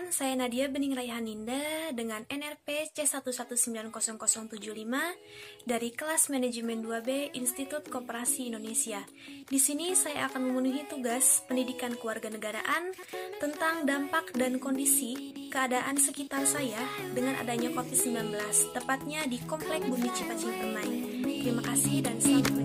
saya Nadia Bening Raihaninda dengan NRP C11900075 dari kelas Manajemen 2B Institut Koperasi Indonesia. Di sini saya akan memenuhi tugas pendidikan kewarganegaraan tentang dampak dan kondisi keadaan sekitar saya dengan adanya COVID-19, tepatnya di Komplek Bumi Cipacing Permai. Terima kasih dan selamat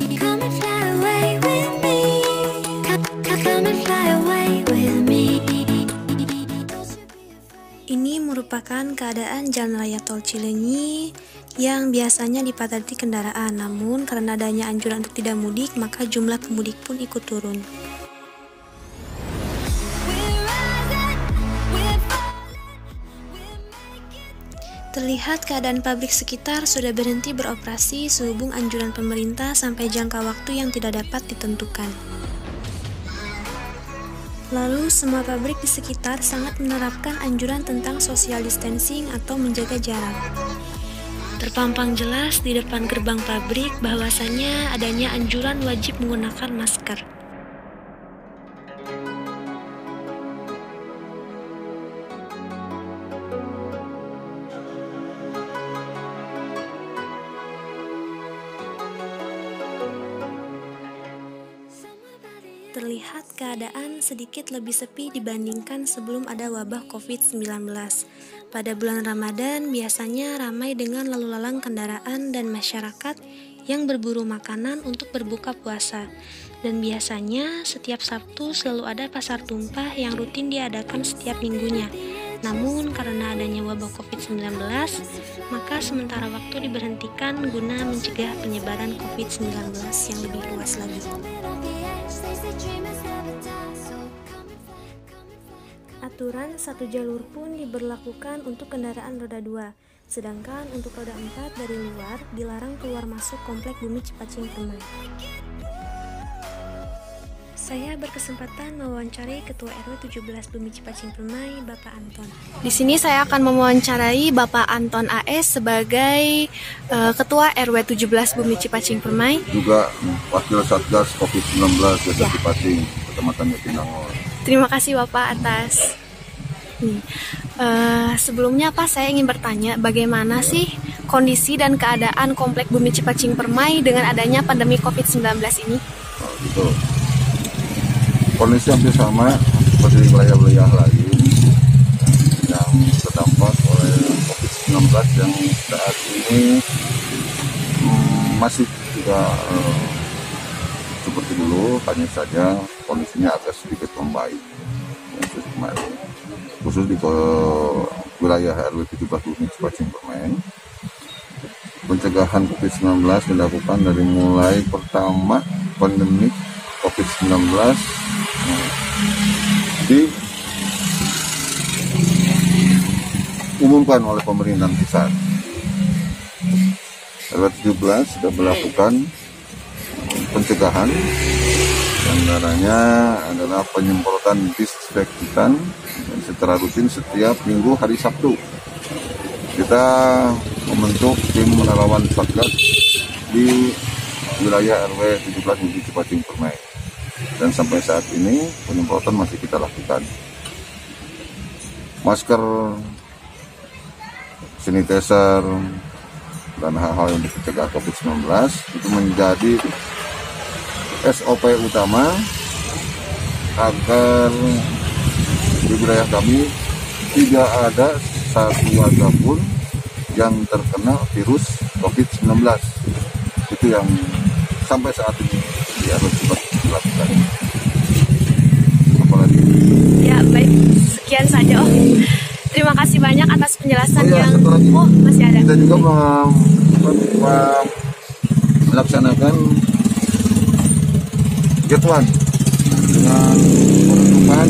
Ini merupakan keadaan Jalan Raya Tol Cileunyi yang biasanya dipadati kendaraan, namun karena adanya anjuran untuk tidak mudik, maka jumlah pemudik pun ikut turun. Terlihat keadaan pabrik sekitar sudah berhenti beroperasi sehubung anjuran pemerintah sampai jangka waktu yang tidak dapat ditentukan. Lalu, semua pabrik di sekitar sangat menerapkan anjuran tentang social distancing atau menjaga jarak. Terpampang jelas di depan gerbang pabrik bahwasannya adanya anjuran wajib menggunakan masker. Terlihat keadaan sedikit lebih sepi dibandingkan sebelum ada wabah COVID-19. Pada bulan Ramadan biasanya ramai dengan lalu lalang kendaraan dan masyarakat yang berburu makanan untuk berbuka puasa. Dan biasanya setiap Sabtu selalu ada pasar tumpah yang rutin diadakan setiap minggunya. Namun karena adanya wabah COVID-19, maka sementara waktu diberhentikan guna mencegah penyebaran COVID-19 yang lebih luas lagi. Aturan satu jalur pun diberlakukan untuk kendaraan roda 2, sedangkan untuk roda 4 dari luar dilarang keluar masuk Komplek Bumi Cipacing Permai. Saya berkesempatan mewawancarai Ketua RW 17 Bumi Cipacing Permai, Bapak Anton. Di sini saya akan mewawancarai Bapak Anton AS sebagai Ketua RW 17 Bumi Cipacing Permai. Juga Wakil Satgas COVID-19 Desa Cipacing, Kecamatan Jatinangor. Terima kasih Bapak atas. Sebelumnya Pak, saya ingin bertanya bagaimana sih kondisi dan keadaan Komplek Bumi Cipacing Permai dengan adanya pandemi COVID-19 ini? Gitu. Kondisi hampir sama seperti wilayah-wilayah lain yang terdampak oleh COVID-19 yang saat ini masih tidak seperti dulu, hanya saja kondisinya agak sedikit membaik. Khusus di wilayah RW 17 Bumi Cipacing Permai, pencegahan COVID-19 dilakukan dari mulai pertama pandemi COVID-19 diumumkan oleh pemerintahan pusat. RW 17 sudah melakukan pencegahan, antaranya adalah penyemprotan disinfektan secara rutin setiap minggu hari Sabtu. Kita membentuk tim relawan Satgas di wilayah RW 17 Bumi Cipacing Permai, dan sampai saat ini penyemprotan masih kita lakukan. Masker, sanitizer, dan hal-hal yang mencegah COVID-19 itu menjadi SOP utama agar di wilayah kami tidak ada satu warga pun yang terkena virus COVID-19. Itu yang sampai saat ini dilakukan. Apalagi? Ya baik, sekian saja Om. Terima kasih banyak atas penjelasan masih ada. Kita juga melaksanakan jadwal dengan penutupan.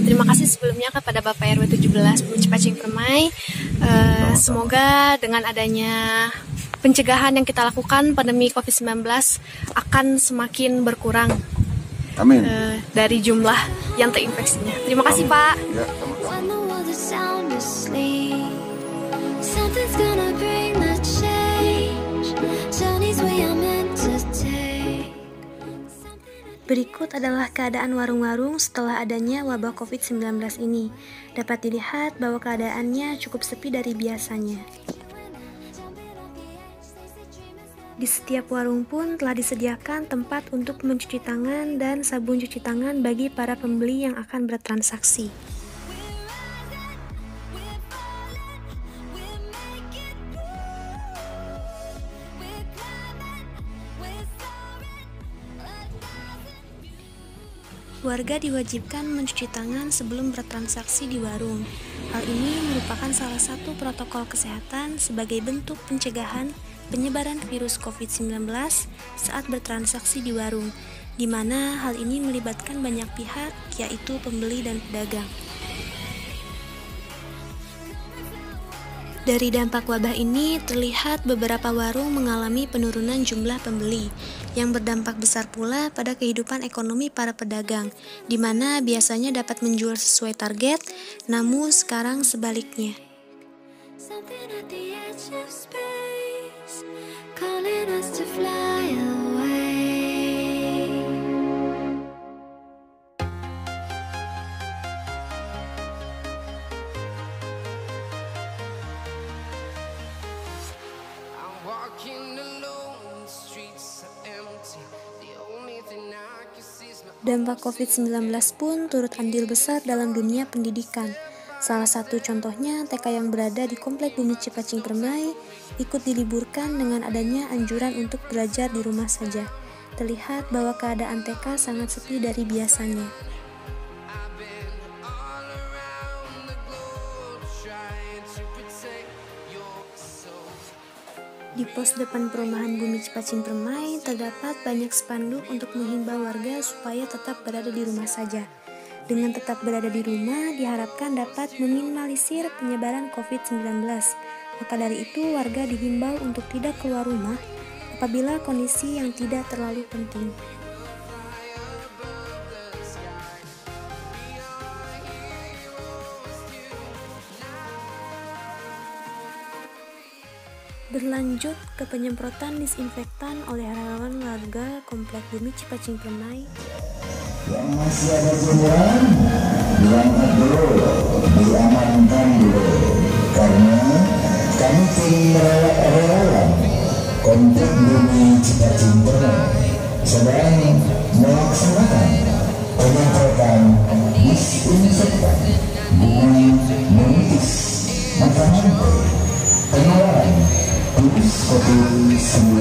Terima kasih sebelumnya kepada Bapak RW 17 Bumi Cipacing Permai. Semoga dengan adanya pencegahan yang kita lakukan pandemi COVID-19 akan semakin berkurang. Amin. Dari jumlah yang terinfeksinya. Terima kasih Pak. Ya, Berikut adalah keadaan warung-warung setelah adanya wabah COVID-19 ini. Dapat dilihat bahwa keadaannya cukup sepi dari biasanya. Di setiap warung pun telah disediakan tempat untuk mencuci tangan dan sabun cuci tangan bagi para pembeli yang akan bertransaksi. Warga diwajibkan mencuci tangan sebelum bertransaksi di warung. Hal ini merupakan salah satu protokol kesehatan sebagai bentuk pencegahan penyebaran virus COVID-19 saat bertransaksi di warung, di mana hal ini melibatkan banyak pihak, yaitu pembeli dan pedagang. Dari dampak wabah ini terlihat beberapa warung mengalami penurunan jumlah pembeli, yang berdampak besar pula pada kehidupan ekonomi para pedagang, di mana biasanya dapat menjual sesuai target, namun sekarang sebaliknya. Dampak COVID-19 pun turut andil besar dalam dunia pendidikan. Salah satu contohnya TK yang berada di Komplek Bumi Cipacing Permai ikut diliburkan dengan adanya anjuran untuk belajar di rumah saja. Terlihat bahwa keadaan TK sangat sepi dari biasanya. Di pos depan perumahan Bumi Cipacing Permai terdapat banyak spanduk untuk menghimbau warga supaya tetap berada di rumah saja. Dengan tetap berada di rumah diharapkan dapat meminimalisir penyebaran COVID-19. Maka dari itu warga dihimbau untuk tidak keluar rumah apabila kondisi yang tidak terlalu penting. Berlanjut ke penyemprotan disinfektan oleh relawan warga Komplek Bumi Cipacing Permai. Yang masih ada jumlah, diangkat dulu, diamankan dulu, karena kami tim relawan Komplek Bumi Cipacing Permai sedang melaksanakan penyemprotan disinfektan dengan memutus mata rantai penularan virus COVID-19.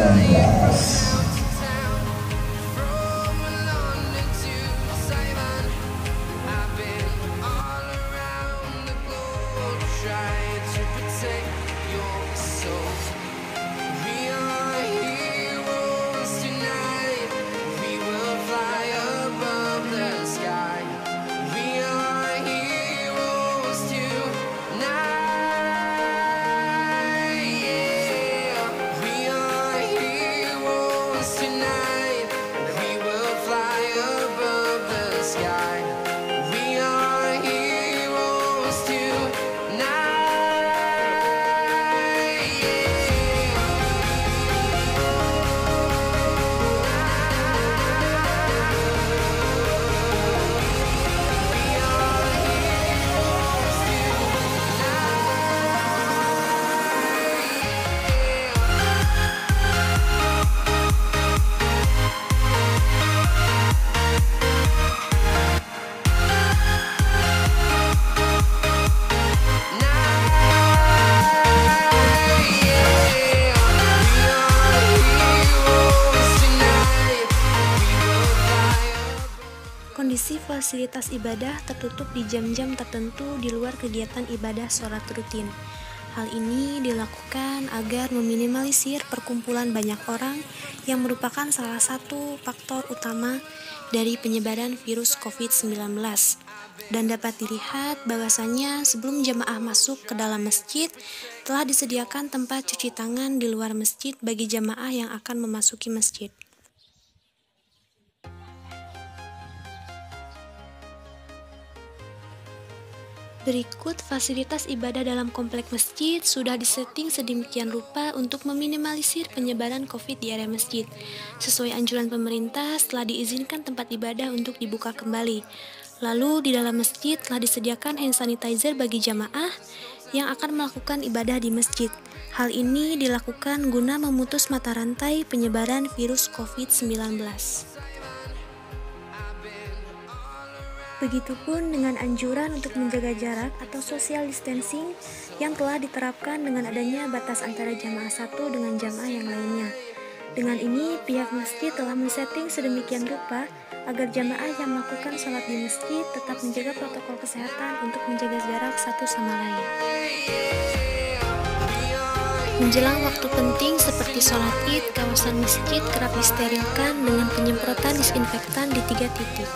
Kondisi fasilitas ibadah tertutup di jam-jam tertentu di luar kegiatan ibadah sholat rutin. Hal ini dilakukan agar meminimalisir perkumpulan banyak orang yang merupakan salah satu faktor utama dari penyebaran virus COVID-19. Dan dapat dilihat bahwasannya sebelum jamaah masuk ke dalam masjid, telah disediakan tempat cuci tangan di luar masjid bagi jamaah yang akan memasuki masjid. Berikut fasilitas ibadah dalam komplek masjid sudah disetting sedemikian rupa untuk meminimalisir penyebaran COVID di area masjid. Sesuai anjuran pemerintah, setelah diizinkan tempat ibadah untuk dibuka kembali. Lalu di dalam masjid telah disediakan hand sanitizer bagi jamaah yang akan melakukan ibadah di masjid. Hal ini dilakukan guna memutus mata rantai penyebaran virus COVID-19. Begitupun dengan anjuran untuk menjaga jarak atau social distancing yang telah diterapkan dengan adanya batas antara jamaah satu dengan jamaah yang lainnya. Dengan ini, pihak masjid telah men-setting sedemikian rupa agar jamaah yang melakukan sholat di masjid tetap menjaga protokol kesehatan untuk menjaga jarak satu sama lain. Menjelang waktu penting seperti sholat id, kawasan masjid kerap disterilkan dengan penyemprotan disinfektan di 3 titik.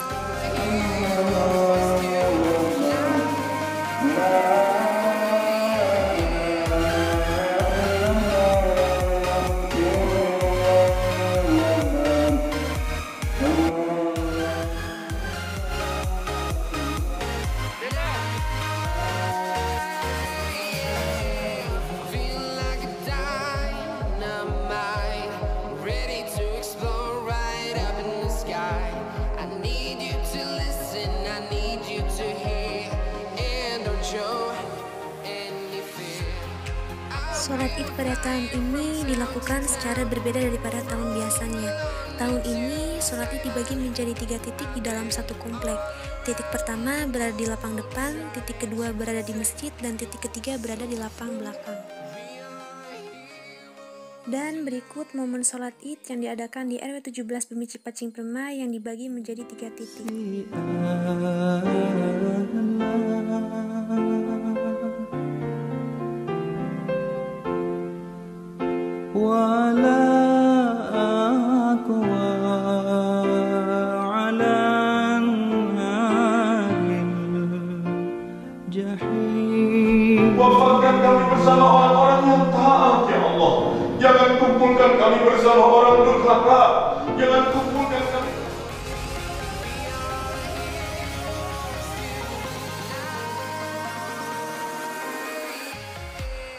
Sholat id pada tahun ini dilakukan secara berbeda daripada tahun biasanya. Tahun ini, sholat id dibagi menjadi 3 titik di dalam satu komplek. Titik pertama berada di lapang depan, titik kedua berada di masjid, dan titik ketiga berada di lapang belakang. Dan berikut momen sholat id yang diadakan di RW 17 Bemici Pacing Permai yang dibagi menjadi 3 titik. Wafatkan kami bersama orang-orang yang taat, ya Allah. Jangan kumpulkan kami bersama orang durhaka. Jangan kumpulkan kami.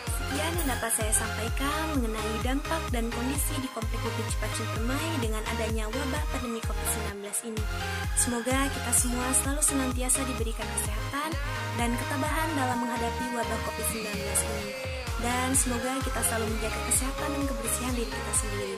Sekian yang dapat saya sampaikan mengenai dampak dan kondisi di Komplek Bemici Pacing Permai dengan adanya wabah pandemi COVID-19 ini. Semoga kita semua selalu senantiasa diberikan kesehatan dan ketabahan dalam menghadapi wabah COVID-19 ini. Dan semoga kita selalu menjaga kesehatan dan kebersihan diri kita sendiri.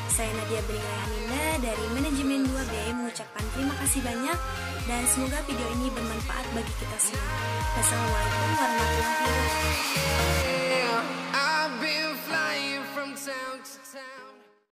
Saya Nadia Beringlaihaninda dari Manajemen 2B mengucapkan terima kasih banyak dan semoga video ini bermanfaat bagi kita semua. Wassalamualaikum warahmatullahi wabarakatuh. I've been flying from town to town.